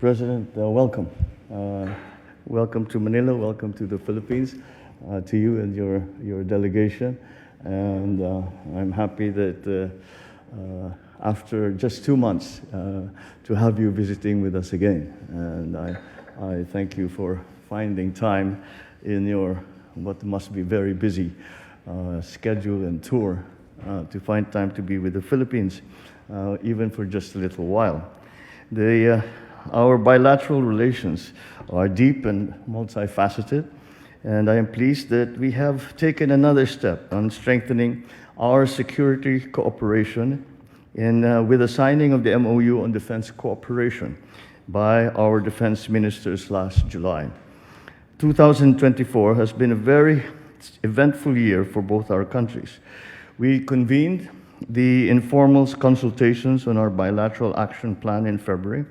President, welcome. Welcome to Manila, welcome to the Philippines, to you and your delegation. And I'm happy that after just 2 months to have you visiting with us again. And I thank you for finding time in your what must be very busy schedule and tour to find time to be with the Philippines, even for just a little while. Our bilateral relations are deep and multifaceted, and I am pleased that we have taken another step on strengthening our security cooperation with the signing of the MOU on defense cooperation by our defense ministers last July. 2024 has been a very eventful year for both our countries. We convened the informal consultations on our bilateral action plan in February.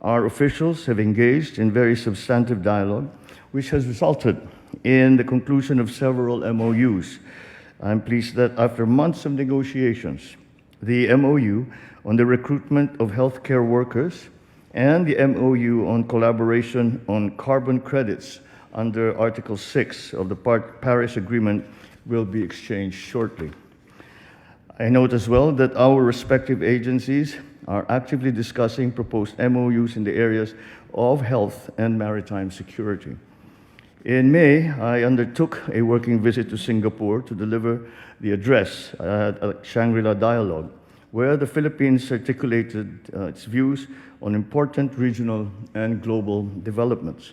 Our officials have engaged in very substantive dialogue, which has resulted in the conclusion of several MOUs. I'm pleased that after months of negotiations, the MOU on the recruitment of healthcare workers and the MOU on collaboration on carbon credits under Article 6 of the Paris Agreement will be exchanged shortly. I note as well that our respective agencies are actively discussing proposed MOUs in the areas of health and maritime security. In May, I undertook a working visit to Singapore to deliver the address at a Shangri-La Dialogue, where the Philippines articulated its views on important regional and global developments.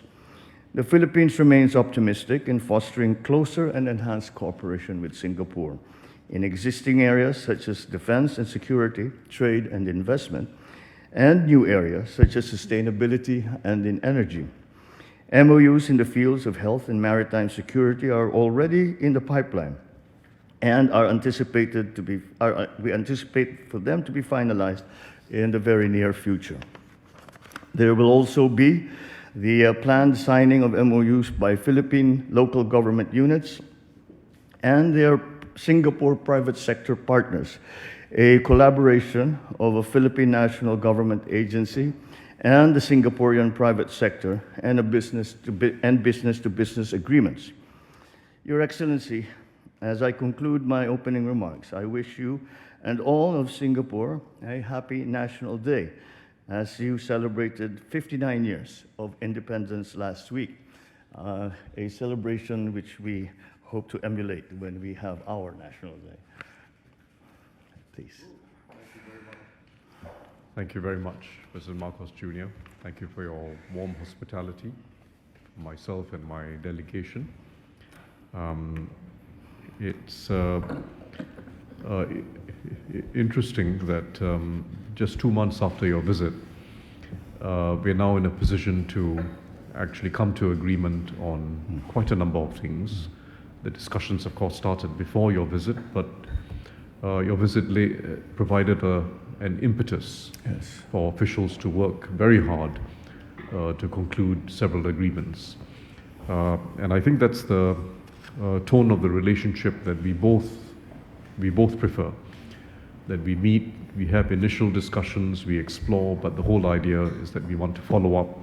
The Philippines remains optimistic in fostering closer and enhanced cooperation with Singapore in existing areas such as defense and security, trade and investment, and new areas such as sustainability and in energy. MOUs in the fields of health and maritime security are already in the pipeline and we anticipate for them to be finalized in the very near future. There will also be the planned signing of MOUs by Philippine local government units and their Singapore private sector partners, a collaboration of a Philippine national government agency and the Singaporean private sector and business-to-business agreements. Your Excellency, as I conclude my opening remarks, I wish you and all of Singapore a happy National Day as you celebrated 59 years of independence last week, a celebration which we hope to emulate when we have our National Day. Please. Thank you very much, President Marcos Jr. Thank you for your warm hospitality, myself and my delegation. It's interesting that just 2 months after your visit, we're now in a position to actually come to agreement on quite a number of things. The discussions, of course, started before your visit, but your visit provided an impetus for officials to work very hard to conclude several agreements. And I think that's the tone of the relationship that we both prefer. That we meet, we have initial discussions, we explore, but the whole idea is that we want to follow up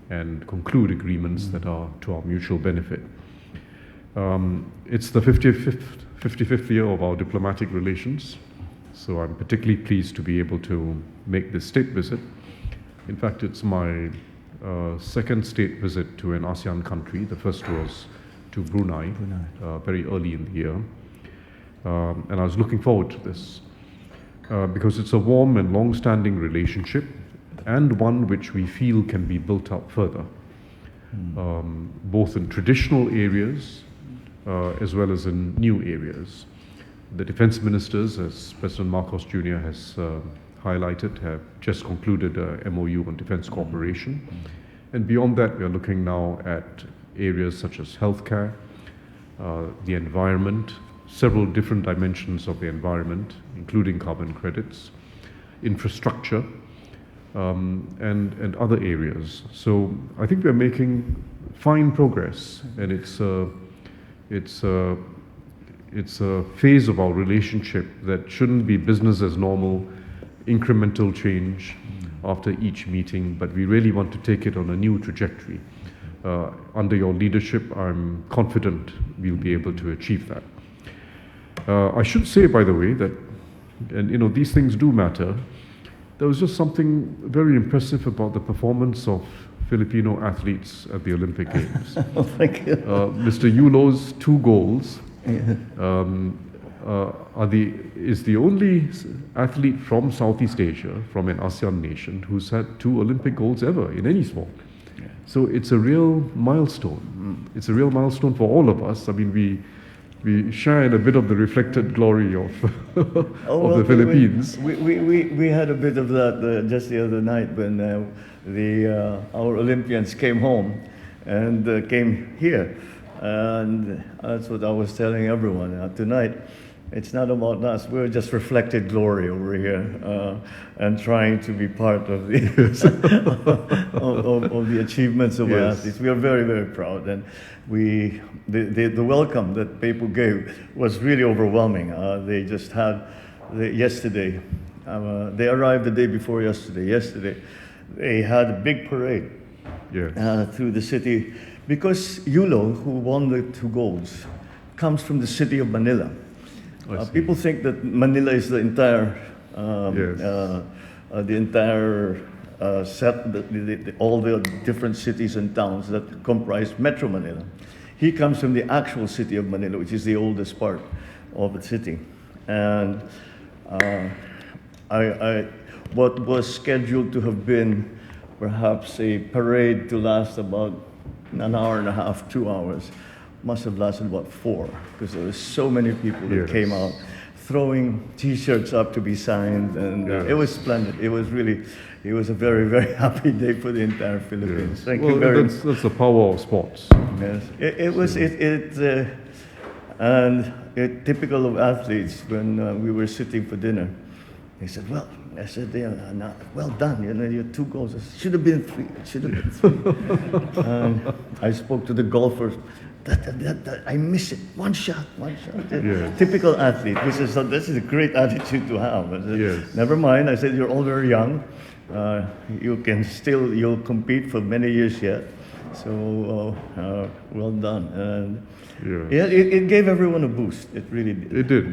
and conclude agreements that are to our mutual benefit. It's the 55th year of our diplomatic relations, so I'm particularly pleased to be able to make this state visit. In fact, it's my second state visit to an ASEAN country. The first was to Brunei. Very early in the year. And I was looking forward to this because it's a warm and long-standing relationship and one which we feel can be built up further, both in traditional areas as well as in new areas. The defense ministers, as President Marcos Jr. has highlighted, have just concluded a MOU on defense cooperation. And beyond that, we are looking now at areas such as healthcare, the environment, several different dimensions of the environment, including carbon credits, infrastructure, and other areas. So I think we're making fine progress, and it's a phase of our relationship that shouldn't be business as normal. incremental change after each meeting, but we really want to take it on a new trajectory. Under your leadership, I'm confident we'll be able to achieve that. I should say, by the way, that, and you know, these things do matter. There was just something very impressive about the performance of Filipino athletes at the Olympic Games. Oh, thank you. Mr. Yulo's 2 goals Yeah. is the only athlete from Southeast Asia, from an ASEAN nation, who's had 2 Olympic goals ever in any sport. So it's a real milestone. It's a real milestone for all of us. I mean, we share in a bit of the reflected glory of, of the Philippines. We had a bit of that just the other night when our Olympians came home and came here. And that's what I was telling everyone. Tonight, it's not about us. We're just reflected glory over here and trying to be part of the, of the achievements of our Yes. athletes. We are very, very proud. And the welcome that people gave was really overwhelming. They just had, yesterday, they arrived the day before yesterday. Yesterday, they had a big parade through the city because Yulo, who won the 2 golds, comes from the city of Manila. People think that Manila is the entire, all the different cities and towns that comprise Metro Manila. He comes from the actual city of Manila, which is the oldest part of the city. And what was scheduled to have been perhaps a parade to last about an hour and a half, 2 hours, must have lasted about 4, because there were so many people that came out throwing T-shirts up to be signed, and it was splendid. It was a very, very happy day for the entire Philippines. Thank you very much. That's the power of sports. Yes, and typical of athletes. When we were sitting for dinner, they said, "Well," I said, "Well done. You know, your 2 goals. It should have been 3. It should have been 3." I spoke to the golfers. I miss it. One shot. Yes. Typical athlete. This is a great attitude to have. I said, Yes. never mind. I said, you're all very young. You'll compete for many years yet. So well done. And it gave everyone a boost. It really did. It did.